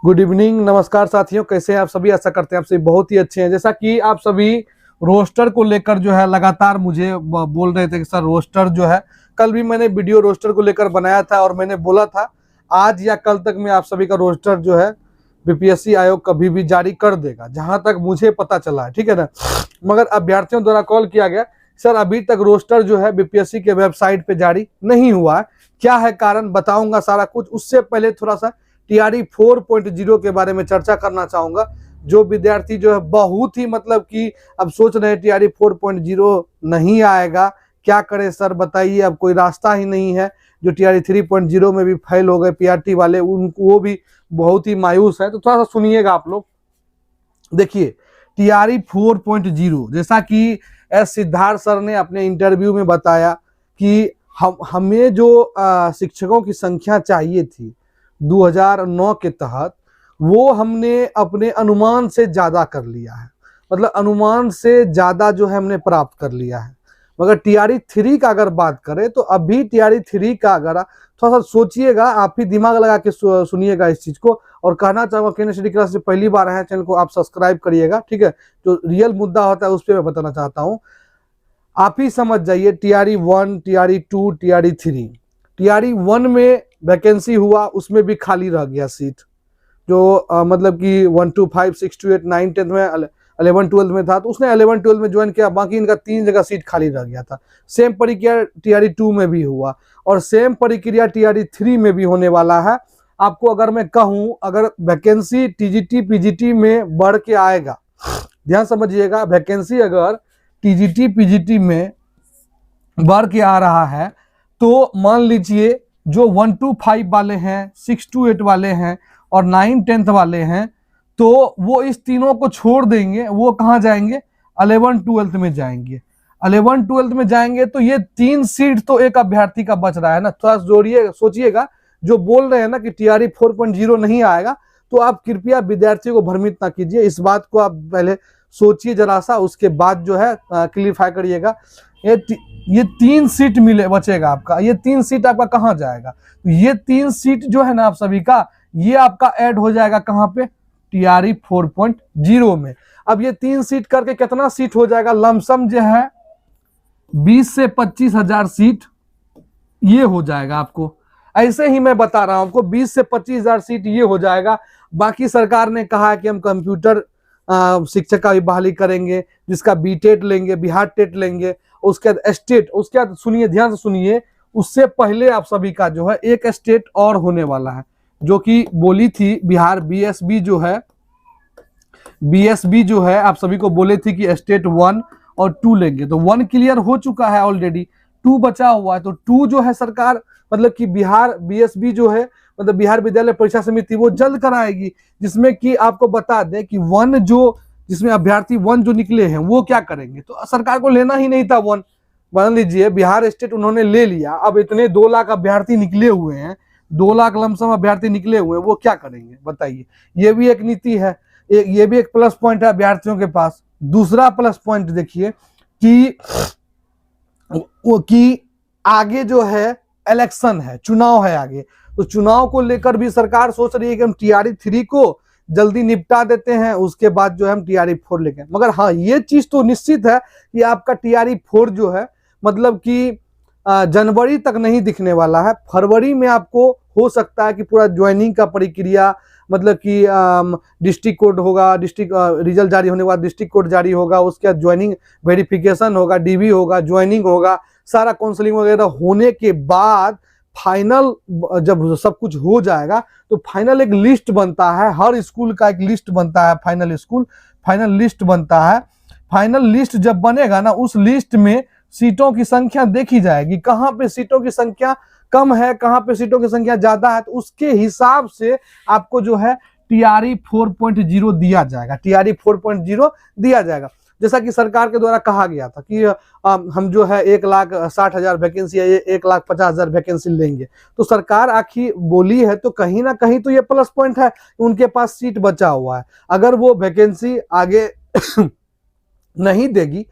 Good evening, नमस्कार साथियों, कैसे हैं आप सभी। आशा करते हैं आप सभी बहुत ही अच्छे हैं। जैसा कि आप सभी रोस्टर को लेकर जो है लगातार मुझे बोल रहे थे कि सर रोस्टर जो है, कल भी मैंने वीडियो रोस्टर को लेकर बनाया था और मैंने बोला था आज या कल तक में आप सभी का रोस्टर जो है बीपीएससी आयोग कभी भी जारी कर देगा, जहां तक मुझे पता चला है, ठीक है ना। मगर अभ्यर्थियों द्वारा कॉल किया गया, सर अभी तक रोस्टर जो है बीपीएससी के वेबसाइट पे जारी नहीं हुआ है, क्या है कारण, बताऊंगा सारा कुछ। उससे पहले थोड़ा सा टीआरई 4.0 के बारे में चर्चा करना चाहूंगा। जो विद्यार्थी जो है बहुत ही मतलब कि अब सोच रहे हैं टीआरई 4.0 नहीं आएगा, क्या करें सर बताइए, अब कोई रास्ता ही नहीं है। जो टीआरई 3.0 में भी फेल हो गए पीआरटी वाले, उनको वो भी बहुत ही मायूस है। तो थोड़ा सा सुनिएगा आप लोग। देखिए टीआरई 4.0 जैसा कि एस सिद्धार्थ सर ने अपने इंटरव्यू में बताया कि हमें जो शिक्षकों की संख्या चाहिए थी 2009 के तहत, वो हमने अपने अनुमान से ज्यादा कर लिया है। मतलब अनुमान से ज्यादा जो है हमने प्राप्त कर लिया है। मगर टीआरई 3 का अगर बात करें तो अभी टीआरई 3 का अगर थोड़ा सा सोचिएगा, आप ही दिमाग लगा के सुनिएगा इस चीज को। और कहना चाहूंगा केंद्र स्टडी क्लास से पहली बार है चैनल को आप सब्सक्राइब करिएगा, ठीक है। जो रियल मुद्दा होता है उस पर मैं बताना चाहता हूँ, आप ही समझ जाइए। TRE 1, TRE 2, TRE 3। टीआरई 1 में वैकेंसी हुआ, उसमें भी खाली रह गया सीट। जो मतलब कि 1 to 5, 6 to 8, 9, 10 में 11, 12 में था, तो उसने 11, 12 में ज्वाइन किया, बाकी इनका 3 जगह सीट खाली रह गया था। सेम प्रक्रिया टीआरई 2 में भी हुआ और सेम प्रक्रिया टीआरई 3 में भी होने वाला है। आपको अगर मैं कहूं, अगर वैकेंसी टीजीटी पीजीटी में बढ़ के आएगा, ध्यान समझिएगा, वैकेंसी अगर टीजीटी पीजीटी में बढ़ के आ रहा है तो मान लीजिए जो 1 to 5 वाले हैं, 6 to 8 वाले हैं और 9, 10 वाले हैं, तो वो इस तीनों को छोड़ देंगे। वो कहाँ जाएंगे? 11, 12 में जाएंगे। 11, 12 में जाएंगे तो ये 3 सीट तो एक अभ्यर्थी का बच रहा है ना। थोड़ा जोड़िए, सोचिएगा। जो बोल रहे हैं ना कि टीआरई 4.0 नहीं आएगा, तो आप कृपया विद्यार्थियों को भ्रमित ना कीजिए। इस बात को आप पहले सोचिए जरा सा, उसके बाद जो है क्लियरफाई करिएगा। ये 3 सीट मिले बचेगा आपका। ये 3 सीट आपका कहाँ जाएगा? तो ये 3 सीट जो है ना आप सभी का, ये आपका ऐड हो जाएगा कहाँ पे? टीआरई 4.0 में। अब ये 3 सीट करके कितना सीट हो जाएगा? लमसम जो है 20 से 25 हजार सीट ये हो जाएगा आपको। ऐसे ही मैं बता रहा हूं आपको, 20 से 25 हजार सीट ये हो जाएगा। बाकी सरकार ने कहा है कि हम कंप्यूटर शिक्षक का भी बहाली करेंगे, जिसका बीटेट लेंगे, बिहार टेट लेंगे, उसके बाद स्टेट, उसके बाद सुनिए, ध्यान से सुनिए, उससे पहले आप सभी का जो है एक स्टेट और होने वाला है, जो कि बोली थी बिहार बीएसबी जो है, बीएसबी जो है आप सभी को बोले थी कि स्टेट 1 और 2 लेंगे। तो 1 क्लियर हो चुका है ऑलरेडी, 2 बचा हुआ है। तो 2 जो है सरकार मतलब कि बिहार बीएसबी जो है, मतलब बिहार विद्यालय परीक्षा समिति, वो जल्द कराएगी। जिसमें कि आपको बता दें कि 1 जो, जिसमें अभ्यर्थी 1 जो निकले हैं वो क्या करेंगे, तो सरकार को लेना ही नहीं था 1। मान लीजिए बिहार स्टेट उन्होंने ले लिया, अब इतने 2 लाख अभ्यर्थी निकले हुए हैं, 2 लाख लमसम अभ्यर्थी निकले हुए हैं, वो क्या करेंगे बताइए। ये भी एक नीति है, ये भी एक प्लस पॉइंट है अभ्यर्थियों के पास। दूसरा प्लस पॉइंट देखिए कि आगे जो है इलेक्शन है, चुनाव है आगे, तो चुनाव को लेकर भी सरकार सोच रही है कि हम टीआरई 3 को जल्दी निपटा देते हैं, उसके बाद जो है हम टीआरई 4 लेंगे। मगर हाँ, ये चीज तो निश्चित है कि आपका टीआरई 4 जो है मतलब कि जनवरी तक नहीं दिखने वाला है। फरवरी में आपको हो सकता है कि पूरा ज्वाइनिंग का प्रक्रिया, मतलब कि डिस्ट्रिक्ट कोड होगा, डिस्ट्रिक्ट रिजल्ट जारी होने के बाद डिस्ट्रिक्ट कोड जारी होगा, उसके बाद ज्वाइनिंग वेरिफिकेशन होगा, डीवी होगा, ज्वाइनिंग होगा, सारा काउंसलिंग वगैरह होने के बाद फाइनल जब सब कुछ हो जाएगा तो फाइनल एक लिस्ट बनता है। हर स्कूल का एक लिस्ट बनता है, फाइनल लिस्ट बनता है। फाइनल लिस्ट जब बनेगा ना, उस लिस्ट में सीटों की संख्या देखी जाएगी, कहाँ पे सीटों की संख्या कम है, कहाँ पे सीटों की संख्या ज्यादा है, तो उसके हिसाब से आपको जो है टीआरई 4.0 दिया जाएगा, टीआरई 4.0 दिया जाएगा। जैसा कि सरकार के द्वारा कहा गया था कि हम जो है 1,60,000 वैकेंसी है, 1,50,000 वैकेंसी लेंगे। तो सरकार आखिर बोली है तो कहीं ना कहीं तो ये प्लस पॉइंट है, उनके पास सीट बचा हुआ है। अगर वो वैकेंसी आगे नहीं देगी,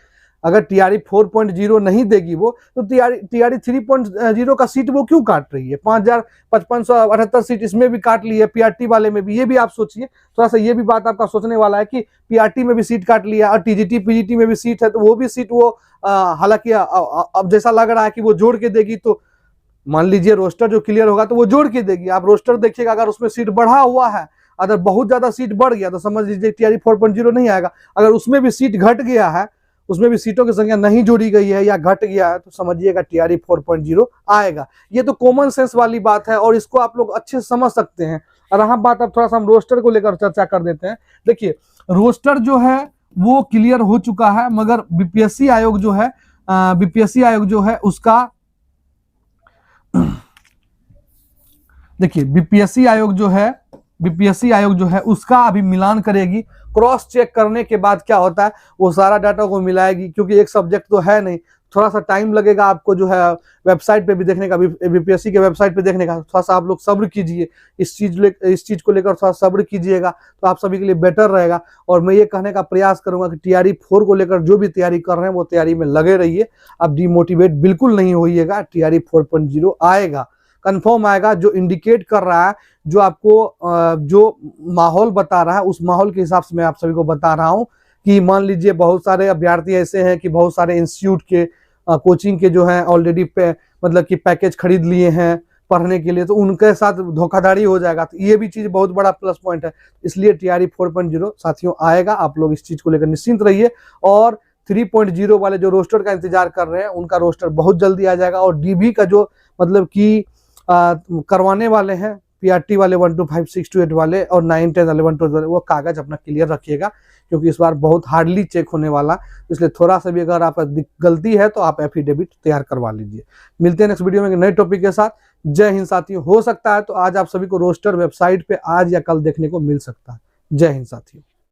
अगर टीआरई 4.0 नहीं देगी वो, तो टीआरई 3.0 का सीट वो क्यों काट रही है? 5578 सीट इसमें भी काट ली है, पीआरटी वाले में भी। ये भी आप सोचिए, थोड़ा सा ये भी बात आपका सोचने वाला है कि पीआरटी में भी सीट काट लिया और टीजीटी पीजीटी में भी सीट है, तो वो भी सीट वो हालांकि अब जैसा लग रहा है कि वो जोड़ के देगी, तो मान लीजिए रोस्टर जो क्लियर होगा तो वो जोड़ के देगी। आप रोस्टर देखिएगा, अगर उसमें सीट बढ़ा हुआ है, अगर बहुत ज्यादा सीट बढ़ गया तो समझ लीजिए टीआरई 4.0 नहीं आएगा। अगर उसमें भी सीट घट गया है, उसमें भी सीटों की संख्या नहीं जोड़ी गई है या घट गया है, तो समझिएगा टीआरई 4.0 आएगा। ये तो कॉमन सेंस वाली बात है और इसको आप लोग अच्छे से समझ सकते हैं। और रहा बात, अब थोड़ा सा हम रोस्टर को लेकर चर्चा कर देते हैं। देखिए, रोस्टर जो है वो क्लियर हो चुका है, मगर बीपीएससी आयोग जो है उसका देखिए बीपीएससी आयोग जो है उसका अभी मिलान करेगी। क्रॉस चेक करने के बाद क्या होता है, वो सारा डाटा को मिलाएगी, क्योंकि एक सब्जेक्ट तो है नहीं, थोड़ा सा टाइम लगेगा आपको जो है वेबसाइट पे भी देखने का, बीपीएससी के वेबसाइट पे देखने का। थोड़ा सा आप लोग सब्र कीजिए, इस चीज को लेकर थोड़ा सब्र कीजिएगा, तो आप सभी के लिए बेटर रहेगा। और मैं ये कहने का प्रयास करूंगा कि टीआरई 4 को लेकर जो भी तैयारी कर रहे हैं वो तैयारी में लगे रहिए। अब डिमोटिवेट बिल्कुल नहीं होइएगा, टीआरई 4.0 आएगा, कंफर्म आएगा। जो इंडिकेट कर रहा है, जो आपको जो माहौल बता रहा है, उस माहौल के हिसाब से मैं आप सभी को बता रहा हूं कि मान लीजिए बहुत सारे अभ्यर्थी ऐसे हैं कि बहुत सारे इंस्टीट्यूट के कोचिंग के जो हैं ऑलरेडी मतलब कि पैकेज खरीद लिए हैं पढ़ने के लिए, तो उनके साथ धोखाधड़ी हो जाएगा। तो ये भी चीज बहुत बड़ा प्लस पॉइंट है। इसलिए टीआरई 4.0 साथियों आएगा, आप लोग इस चीज को लेकर निश्चिंत रहिए। और 3.0 वाले जो रोस्टर का इंतजार कर रहे हैं, उनका रोस्टर बहुत जल्दी आ जाएगा। और डीबी का जो मतलब कि करवाने वाले हैं, पीआरटी वाले 1 to 5, 6 to 8 वाले और 9, 10, 11, 12 वाले, वो कागज अपना क्लियर रखिएगा, क्योंकि इस बार बहुत हार्डली चेक होने वाला। इसलिए थोड़ा सा भी अगर आप गलती है तो आप एफिडेविट तैयार करवा लीजिए। मिलते हैं नेक्स्ट वीडियो में नए टॉपिक के साथ। जय हिंद साथियों। हो सकता है तो आज आप सभी को रोस्टर वेबसाइट पे आज या कल देखने को मिल सकता है। जय हिंद साथियों।